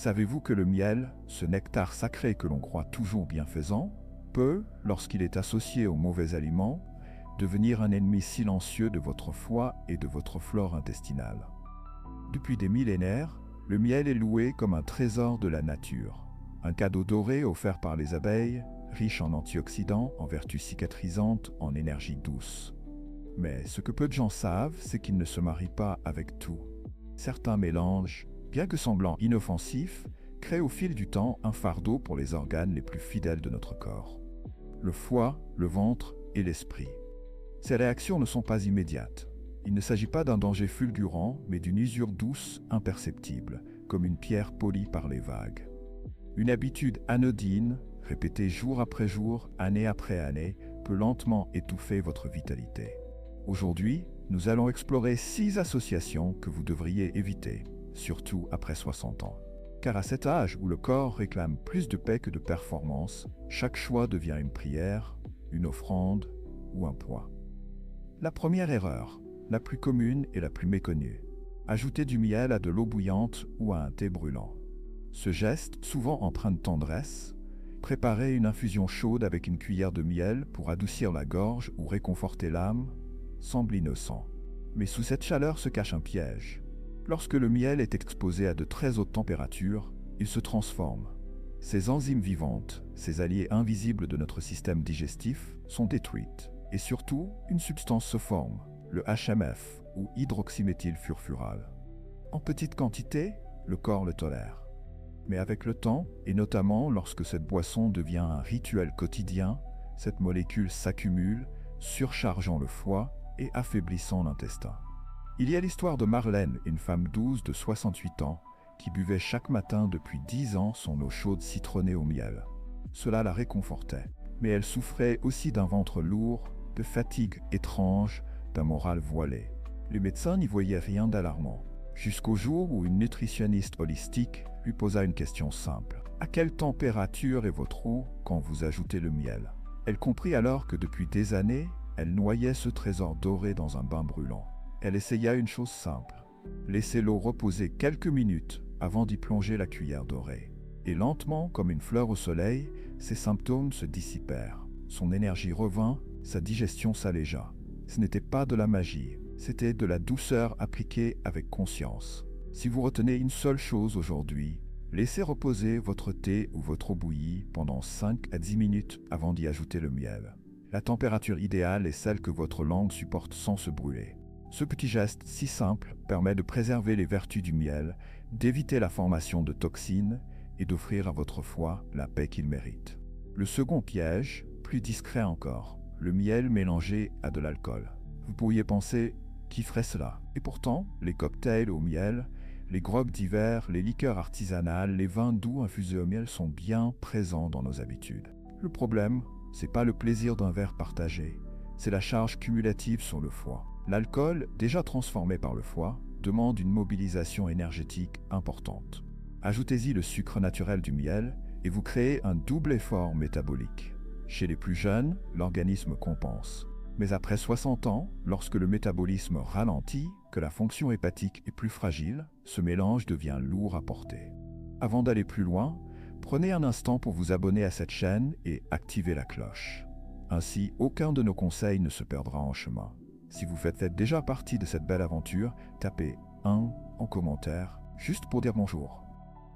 Savez-vous que le miel, ce nectar sacré que l'on croit toujours bienfaisant, peut, lorsqu'il est associé aux mauvais aliments, devenir un ennemi silencieux de votre foie et de votre flore intestinale. Depuis des millénaires, le miel est loué comme un trésor de la nature, un cadeau doré offert par les abeilles, riche en antioxydants, en vertus cicatrisantes, en énergie douce. Mais ce que peu de gens savent, c'est qu'il ne se marie pas avec tout. Certains mélanges, bien que semblant inoffensifs, créent au fil du temps un fardeau pour les organes les plus fidèles de notre corps. Le foie, le ventre et l'esprit. Ces réactions ne sont pas immédiates. Il ne s'agit pas d'un danger fulgurant, mais d'une usure douce, imperceptible, comme une pierre polie par les vagues. Une habitude anodine, répétée jour après jour, année après année, peut lentement étouffer votre vitalité. Aujourd'hui, nous allons explorer 6 associations que vous devriez éviter, surtout après 60 ans. Car à cet âge où le corps réclame plus de paix que de performance, chaque choix devient une prière, une offrande ou un poids. La première erreur, la plus commune et la plus méconnue. Ajouter du miel à de l'eau bouillante ou à un thé brûlant. Ce geste, souvent empreint de tendresse, préparer une infusion chaude avec une cuillère de miel pour adoucir la gorge ou réconforter l'âme, semble innocent. Mais sous cette chaleur se cache un piège. Lorsque le miel est exposé à de très hautes températures, il se transforme. Ces enzymes vivantes, ces alliés invisibles de notre système digestif, sont détruites. Et surtout, une substance se forme, le HMF, ou hydroxyméthylfurfural. En petite quantité, le corps le tolère. Mais avec le temps, et notamment lorsque cette boisson devient un rituel quotidien, cette molécule s'accumule, surchargeant le foie et affaiblissant l'intestin. Il y a l'histoire de Marlène, une femme douce de 68 ans, qui buvait chaque matin depuis 10 ans son eau chaude citronnée au miel. Cela la réconfortait, mais elle souffrait aussi d'un ventre lourd, de fatigue étrange, d'un moral voilé. Les médecins n'y voyaient rien d'alarmant, jusqu'au jour où une nutritionniste holistique lui posa une question simple. À quelle température est votre eau quand vous ajoutez le miel? Elle comprit alors que depuis des années, elle noyait ce trésor doré dans un bain brûlant. Elle essaya une chose simple, laisser l'eau reposer quelques minutes avant d'y plonger la cuillère dorée. Et lentement, comme une fleur au soleil, ses symptômes se dissipèrent. Son énergie revint, sa digestion s'allégea. Ce n'était pas de la magie, c'était de la douceur appliquée avec conscience. Si vous retenez une seule chose aujourd'hui, laissez reposer votre thé ou votre eau bouillie pendant 5 à 10 minutes avant d'y ajouter le miel. La température idéale est celle que votre langue supporte sans se brûler. Ce petit geste si simple permet de préserver les vertus du miel, d'éviter la formation de toxines et d'offrir à votre foie la paix qu'il mérite. Le second piège, plus discret encore, le miel mélangé à de l'alcool. Vous pourriez penser, qui ferait cela? Et pourtant, les cocktails au miel, les grogs d'hiver, les liqueurs artisanales, les vins doux infusés au miel sont bien présents dans nos habitudes. Le problème, c'est pas le plaisir d'un verre partagé, c'est la charge cumulative sur le foie. L'alcool, déjà transformé par le foie, demande une mobilisation énergétique importante. Ajoutez-y le sucre naturel du miel et vous créez un double effort métabolique. Chez les plus jeunes, l'organisme compense. Mais après 60 ans, lorsque le métabolisme ralentit, que la fonction hépatique est plus fragile, ce mélange devient lourd à porter. Avant d'aller plus loin, prenez un instant pour vous abonner à cette chaîne et activer la cloche. Ainsi, aucun de nos conseils ne se perdra en chemin. Si vous faites déjà partie de cette belle aventure, tapez 1 en commentaire, juste pour dire bonjour.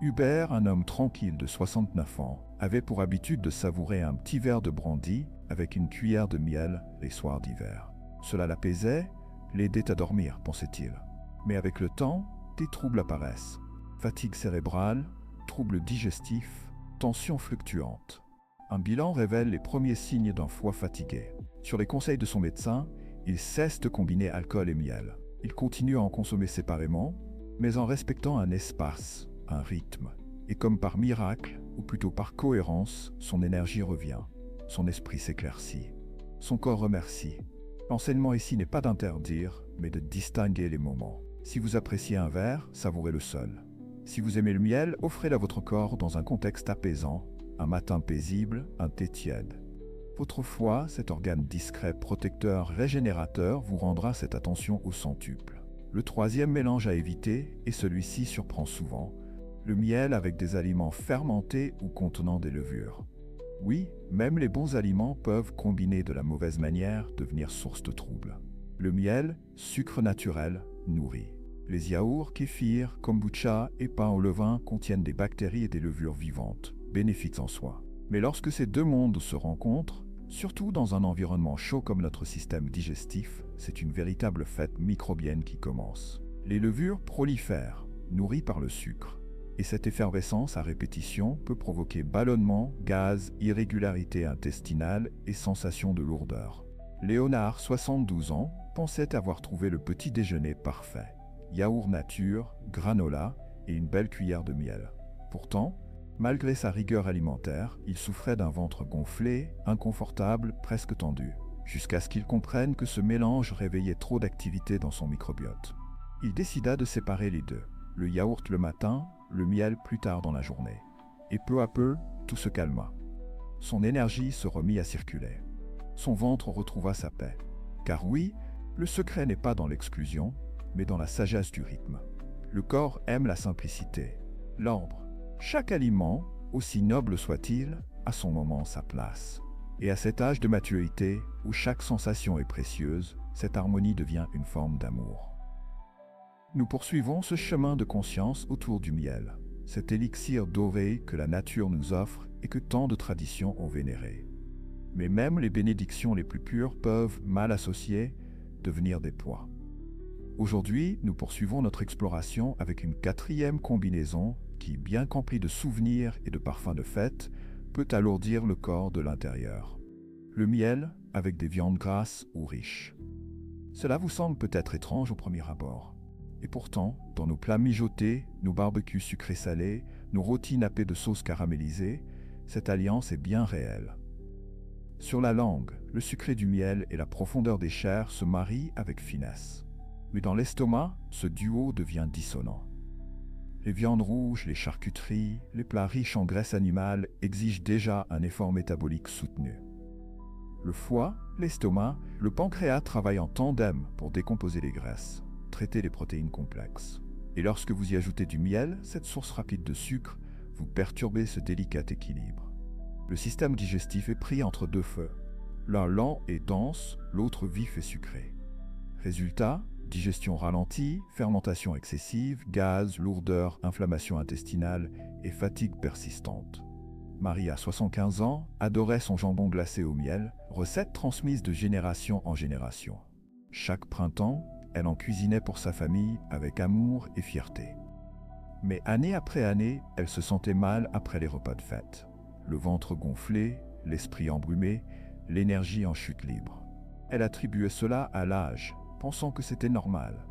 Hubert, un homme tranquille de 69 ans, avait pour habitude de savourer un petit verre de brandy avec une cuillère de miel les soirs d'hiver. Cela l'apaisait, l'aidait à dormir, pensait-il. Mais avec le temps, des troubles apparaissent. Fatigue cérébrale, troubles digestifs, tensions fluctuantes. Un bilan révèle les premiers signes d'un foie fatigué. Sur les conseils de son médecin, il cesse de combiner alcool et miel. Il continue à en consommer séparément, mais en respectant un espace, un rythme. Et comme par miracle, ou plutôt par cohérence, son énergie revient. Son esprit s'éclaircit. Son corps remercie. L'enseignement ici n'est pas d'interdire, mais de distinguer les moments. Si vous appréciez un verre, savourez-le seul. Si vous aimez le miel, offrez-le à votre corps dans un contexte apaisant, un matin paisible, un thé tiède. Votre foie, cet organe discret, protecteur, régénérateur, vous rendra cette attention au centuple. Le troisième mélange à éviter, et celui-ci surprend souvent, Le miel avec des aliments fermentés ou contenant des levures. Oui, même les bons aliments peuvent, combinés de la mauvaise manière, devenir source de troubles. Le miel, sucre naturel, nourrit. Les yaourts, kéfir, kombucha et pain au levain contiennent des bactéries et des levures vivantes, bénéfiques en soi. Mais lorsque ces deux mondes se rencontrent, surtout dans un environnement chaud comme notre système digestif, c'est une véritable fête microbienne qui commence. Les levures prolifèrent, nourries par le sucre. Et cette effervescence à répétition peut provoquer ballonnement, gaz, irrégularité intestinale et sensation de lourdeur. Léonard, 72 ans, pensait avoir trouvé le petit déjeuner parfait. Yaourt nature, granola et une belle cuillère de miel. Pourtant, malgré sa rigueur alimentaire, il souffrait d'un ventre gonflé, inconfortable, presque tendu, jusqu'à ce qu'il comprenne que ce mélange réveillait trop d'activité dans son microbiote. Il décida de séparer les deux, le yaourt le matin, le miel plus tard dans la journée. Et peu à peu, tout se calma. Son énergie se remit à circuler. Son ventre retrouva sa paix. Car oui, le secret n'est pas dans l'exclusion, mais dans la sagesse du rythme. Le corps aime la simplicité, l'ordre. Chaque aliment, aussi noble soit-il, a son moment, sa place. Et à cet âge de maturité, où chaque sensation est précieuse, cette harmonie devient une forme d'amour. Nous poursuivons ce chemin de conscience autour du miel, cet élixir doré que la nature nous offre et que tant de traditions ont vénéré. Mais même les bénédictions les plus pures peuvent, mal associées, devenir des poids. Aujourd'hui, nous poursuivons notre exploration avec une quatrième combinaison qui, bien qu'emplie de souvenirs et de parfums de fête, peut alourdir le corps de l'intérieur. Le miel avec des viandes grasses ou riches. Cela vous semble peut-être étrange au premier abord. Et pourtant, dans nos plats mijotés, nos barbecues sucrés-salés, nos rôtis nappés de sauce caramélisée, cette alliance est bien réelle. Sur la langue, le sucré du miel et la profondeur des chairs se marient avec finesse. Mais dans l'estomac, ce duo devient dissonant. Les viandes rouges, les charcuteries, les plats riches en graisse animale exigent déjà un effort métabolique soutenu. Le foie, l'estomac, le pancréas travaillent en tandem pour décomposer les graisses, traiter les protéines complexes. Et lorsque vous y ajoutez du miel, cette source rapide de sucre, vous perturbez ce délicat équilibre. Le système digestif est pris entre deux feux, l'un lent et dense, l'autre vif et sucré. Résultat, digestion ralentie, fermentation excessive, gaz, lourdeur, inflammation intestinale et fatigue persistante. Marie, à 75 ans, adorait son jambon glacé au miel, recette transmise de génération en génération. Chaque printemps, elle en cuisinait pour sa famille avec amour et fierté. Mais année après année, elle se sentait mal après les repas de fête. Le ventre gonflé, l'esprit embrumé, l'énergie en chute libre. Elle attribuait cela à l'âge, pensant que c'était normal.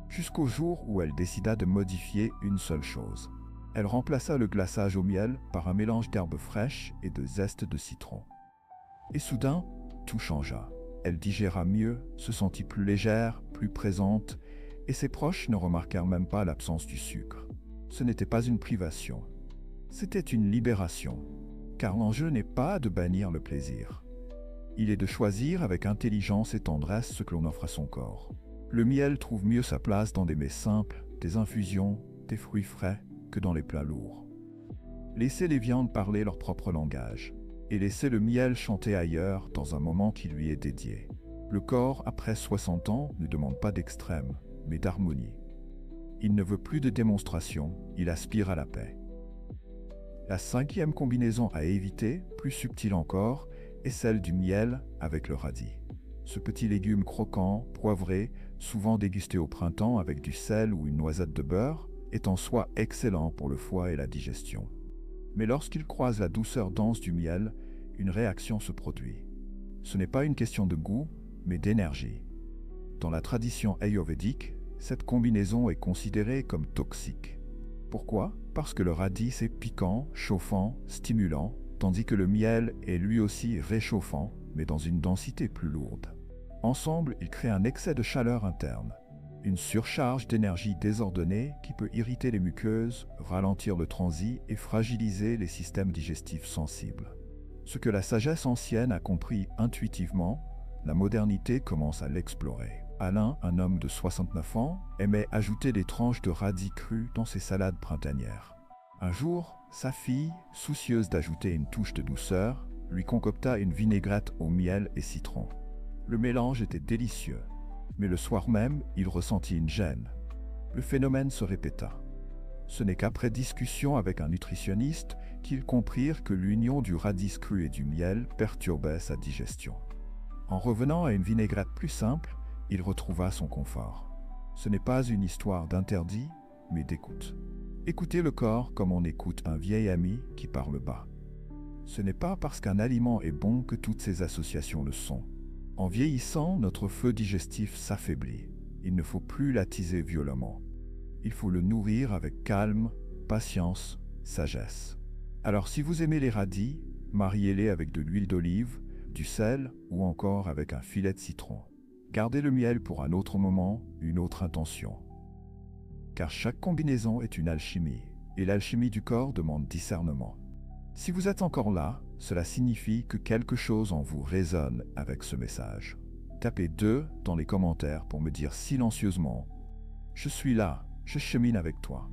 Jusqu'au jour où elle décida de modifier une seule chose. Elle remplaça le glaçage au miel par un mélange d'herbes fraîches et de zeste de citron. Et soudain, tout changea. Elle digéra mieux, se sentit plus légère, plus présente, et ses proches ne remarquèrent même pas l'absence du sucre. Ce n'était pas une privation, c'était une libération, car l'enjeu n'est pas de bannir le plaisir. Il est de choisir avec intelligence et tendresse ce que l'on offre à son corps. Le miel trouve mieux sa place dans des mets simples, des infusions, des fruits frais, que dans les plats lourds. Laissez les viandes parler leur propre langage, et laissez le miel chanter ailleurs dans un moment qui lui est dédié. Le corps, après 60 ans, ne demande pas d'extrême, mais d'harmonie. Il ne veut plus de démonstration, il aspire à la paix. La cinquième combinaison à éviter, plus subtile encore, est celle du miel avec le radis. Ce petit légume croquant, poivré, souvent dégusté au printemps avec du sel ou une noisette de beurre, est en soi excellent pour le foie et la digestion. Mais lorsqu'il croise la douceur dense du miel, une réaction se produit. Ce n'est pas une question de goût, mais d'énergie. Dans la tradition ayurvédique, cette combinaison est considérée comme toxique. Pourquoi ? Parce que le radis est piquant, chauffant, stimulant, tandis que le miel est lui aussi réchauffant, mais dans une densité plus lourde. Ensemble, ils créent un excès de chaleur interne, une surcharge d'énergie désordonnée qui peut irriter les muqueuses, ralentir le transit et fragiliser les systèmes digestifs sensibles. Ce que la sagesse ancienne a compris intuitivement, la modernité commence à l'explorer. Alain, un homme de 69 ans, aimait ajouter des tranches de radis crus dans ses salades printanières. Un jour, sa fille, soucieuse d'ajouter une touche de douceur, lui concocta une vinaigrette au miel et citron. Le mélange était délicieux, mais le soir même, il ressentit une gêne. Le phénomène se répéta. Ce n'est qu'après discussion avec un nutritionniste qu'ils comprirent que l'union du radis cru et du miel perturbait sa digestion. En revenant à une vinaigrette plus simple, il retrouva son confort. Ce n'est pas une histoire d'interdit, mais d'écoute. Écoutez le corps comme on écoute un vieil ami qui parle bas. Ce n'est pas parce qu'un aliment est bon que toutes ses associations le sont. En vieillissant, notre feu digestif s'affaiblit. Il ne faut plus l'attiser violemment. Il faut le nourrir avec calme, patience, sagesse. Alors si vous aimez les radis, mariez-les avec de l'huile d'olive, du sel ou encore avec un filet de citron. Gardez le miel pour un autre moment, une autre intention. Car chaque combinaison est une alchimie, et l'alchimie du corps demande discernement. Si vous êtes encore là, cela signifie que quelque chose en vous résonne avec ce message. Tapez 2 dans les commentaires pour me dire silencieusement « Je suis là, je chemine avec toi ».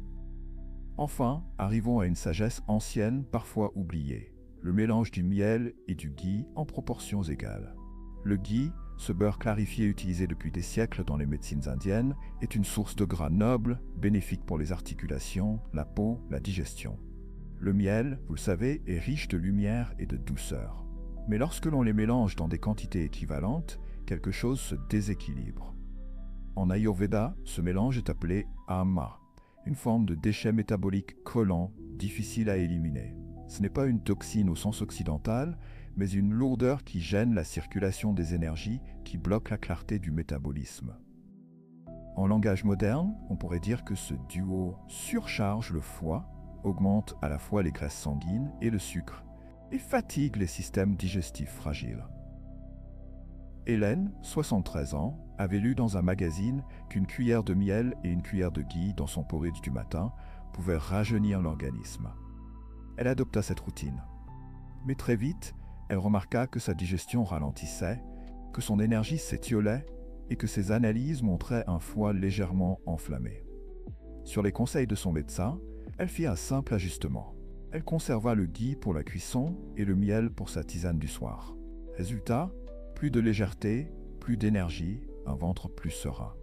Enfin, arrivons à une sagesse ancienne, parfois oubliée, le mélange du miel et du ghee en proportions égales. Le ghee, ce beurre clarifié utilisé depuis des siècles dans les médecines indiennes, est une source de gras noble, bénéfique pour les articulations, la peau, la digestion. Le miel, vous le savez, est riche de lumière et de douceur. Mais lorsque l'on les mélange dans des quantités équivalentes, quelque chose se déséquilibre. En Ayurveda, ce mélange est appelé ama, une forme de déchet métabolique collant, difficile à éliminer. Ce n'est pas une toxine au sens occidental, mais une lourdeur qui gêne la circulation des énergies, qui bloque la clarté du métabolisme. En langage moderne, on pourrait dire que ce duo surcharge le foie, augmente à la fois les graisses sanguines et le sucre, et fatigue les systèmes digestifs fragiles. Hélène, 73 ans, avait lu dans un magazine qu'une cuillère de miel et une cuillère de ghee dans son porridge du matin pouvaient rajeunir l'organisme. Elle adopta cette routine. Mais très vite, elle remarqua que sa digestion ralentissait, que son énergie s'étiolait et que ses analyses montraient un foie légèrement enflammé. Sur les conseils de son médecin, elle fit un simple ajustement. Elle conserva le ghee pour la cuisson et le miel pour sa tisane du soir. Résultat, plus de légèreté, plus d'énergie, un ventre plus serein.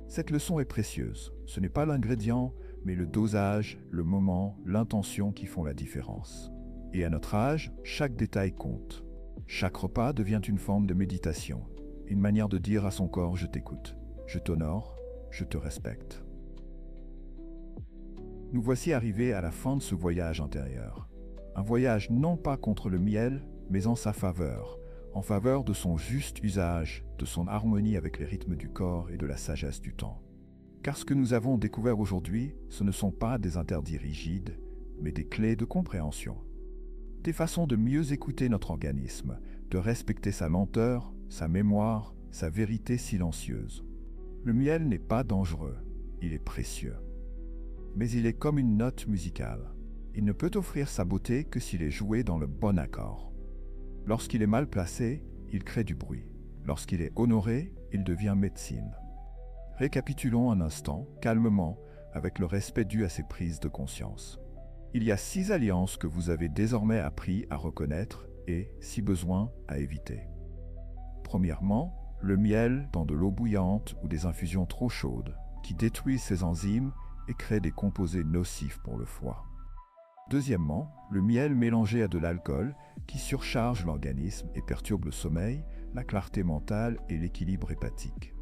Cette leçon est précieuse. Ce n'est pas l'ingrédient, mais le dosage, le moment, l'intention qui font la différence. Et à notre âge, chaque détail compte. Chaque repas devient une forme de méditation, une manière de dire à son corps « je t'écoute, je t'honore, je te respecte ». Nous voici arrivés à la fin de ce voyage intérieur. Un voyage non pas contre le miel, mais en sa faveur, en faveur de son juste usage, de son harmonie avec les rythmes du corps et de la sagesse du temps. Car ce que nous avons découvert aujourd'hui, ce ne sont pas des interdits rigides, mais des clés de compréhension. Des façons de mieux écouter notre organisme, de respecter sa lenteur, sa mémoire, sa vérité silencieuse. Le miel n'est pas dangereux, il est précieux. Mais il est comme une note musicale. Il ne peut offrir sa beauté que s'il est joué dans le bon accord. Lorsqu'il est mal placé, il crée du bruit. Lorsqu'il est honoré, il devient médecine. Récapitulons un instant, calmement, avec le respect dû à ses prises de conscience. Il y a 6 alliances que vous avez désormais appris à reconnaître et, si besoin, à éviter. Premièrement, le miel dans de l'eau bouillante ou des infusions trop chaudes, qui détruisent ses enzymes et créent des composés nocifs pour le foie. Deuxièmement, le miel mélangé à de l'alcool, qui surcharge l'organisme et perturbe le sommeil, la clarté mentale et l'équilibre hépatique.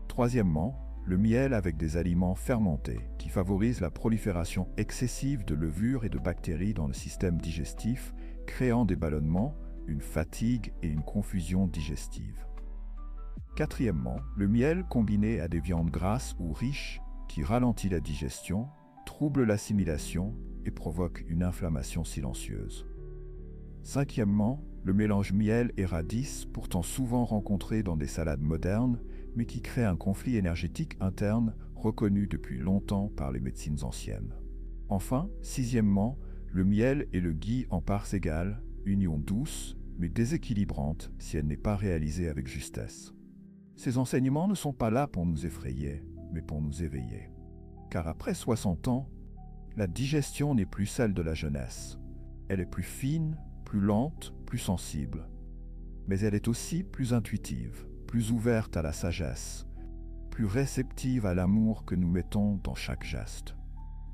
Troisièmement, le miel avec des aliments fermentés, qui favorisent la prolifération excessive de levures et de bactéries dans le système digestif, créant des ballonnements, une fatigue et une confusion digestive. Quatrièmement, le miel combiné à des viandes grasses ou riches, qui ralentit la digestion, trouble l'assimilation et provoque une inflammation silencieuse. Cinquièmement, le mélange miel et radis, pourtant souvent rencontré dans des salades modernes, mais qui crée un conflit énergétique interne reconnu depuis longtemps par les médecines anciennes. Enfin, sixièmement, le miel et le ghee en parts égales, union douce, mais déséquilibrante si elle n'est pas réalisée avec justesse. Ces enseignements ne sont pas là pour nous effrayer, mais pour nous éveiller. Car après 60 ans, La digestion n'est plus celle de la jeunesse. Elle est plus fine, plus lente, plus sensible. Mais elle est aussi plus intuitive, plus ouverte à la sagesse, plus réceptive à l'amour que nous mettons dans chaque geste.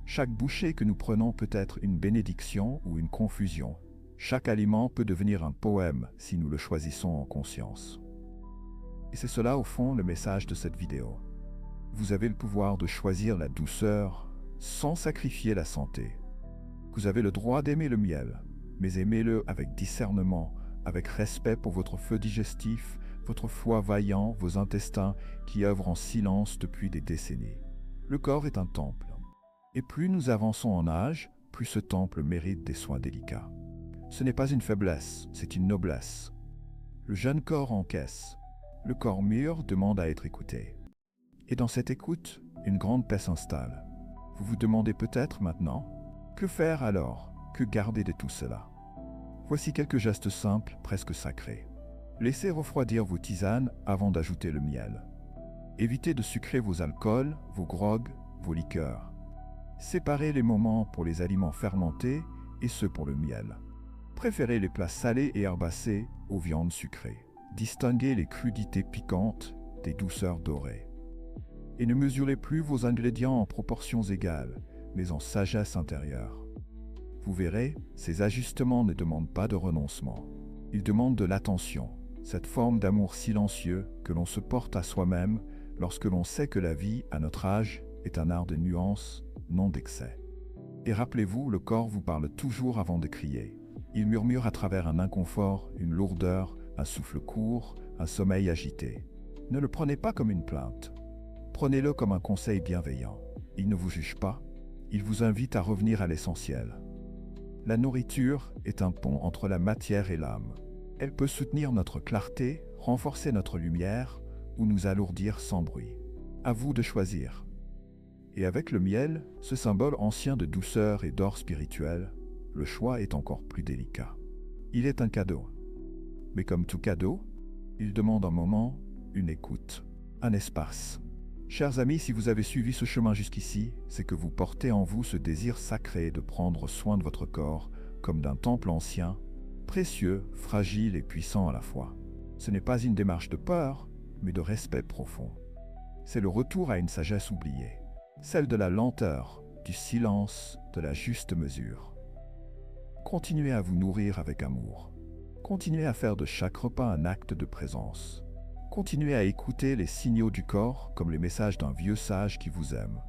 Chaque bouchée que nous prenons peut être une bénédiction ou une confusion. Chaque aliment peut devenir un poème si nous le choisissons en conscience. Et c'est cela au fond le message de cette vidéo. Vous avez le pouvoir de choisir la douceur sans sacrifier la santé. Vous avez le droit d'aimer le miel, mais aimez-le avec discernement, avec respect pour votre feu digestif, votre foie vaillant, vos intestins qui œuvrent en silence depuis des décennies. Le corps est un temple. Et plus nous avançons en âge, plus ce temple mérite des soins délicats. Ce n'est pas une faiblesse, c'est une noblesse. Le jeune corps encaisse. Le corps mûr demande à être écouté. Et dans cette écoute, une grande paix s'installe. Vous vous demandez peut-être maintenant, que faire alors? Que garder de tout cela? Voici quelques gestes simples, presque sacrés. Laissez refroidir vos tisanes avant d'ajouter le miel. Évitez de sucrer vos alcools, vos grogs, vos liqueurs. Séparez les moments pour les aliments fermentés et ceux pour le miel. Préférez les plats salés et herbacés aux viandes sucrées. Distinguez les crudités piquantes des douceurs dorées. Et ne mesurez plus vos ingrédients en proportions égales, mais en sagesse intérieure. Vous verrez, ces ajustements ne demandent pas de renoncement. Ils demandent de l'attention, cette forme d'amour silencieux que l'on se porte à soi-même lorsque l'on sait que la vie, à notre âge, est un art de nuances, non d'excès. Et rappelez-vous, le corps vous parle toujours avant de crier. Il murmure à travers un inconfort, une lourdeur, un souffle court, un sommeil agité. Ne le prenez pas comme une plainte. Prenez-le comme un conseil bienveillant. Il ne vous juge pas, il vous invite à revenir à l'essentiel. La nourriture est un pont entre la matière et l'âme. Elle peut soutenir notre clarté, renforcer notre lumière ou nous alourdir sans bruit. À vous de choisir. Et avec le miel, ce symbole ancien de douceur et d'or spirituel, le choix est encore plus délicat. Il est un cadeau. Mais comme tout cadeau, il demande un moment, une écoute, un espace. Chers amis, si vous avez suivi ce chemin jusqu'ici, c'est que vous portez en vous ce désir sacré de prendre soin de votre corps comme d'un temple ancien, précieux, fragile et puissant à la fois. Ce n'est pas une démarche de peur, mais de respect profond. C'est le retour à une sagesse oubliée, celle de la lenteur, du silence, de la juste mesure. Continuez à vous nourrir avec amour. Continuez à faire de chaque repas un acte de présence. Continuez à écouter les signaux du corps comme les messages d'un vieux sage qui vous aime.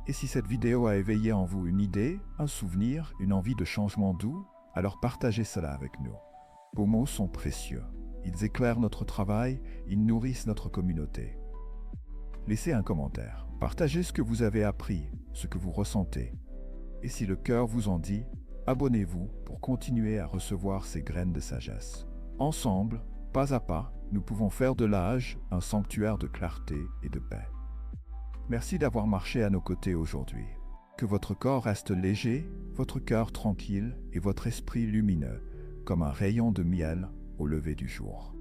Et si cette vidéo a éveillé en vous une idée, un souvenir, une envie de changement doux, alors partagez cela avec nous. Vos mots sont précieux. Ils éclairent notre travail, ils nourrissent notre communauté. Laissez un commentaire. Partagez ce que vous avez appris, ce que vous ressentez. Et si le cœur vous en dit, abonnez-vous pour continuer à recevoir ces graines de sagesse. Ensemble, pas à pas, nous pouvons faire de l'âge un sanctuaire de clarté et de paix. Merci d'avoir marché à nos côtés aujourd'hui. Que votre corps reste léger, votre cœur tranquille et votre esprit lumineux, comme un rayon de miel au lever du jour.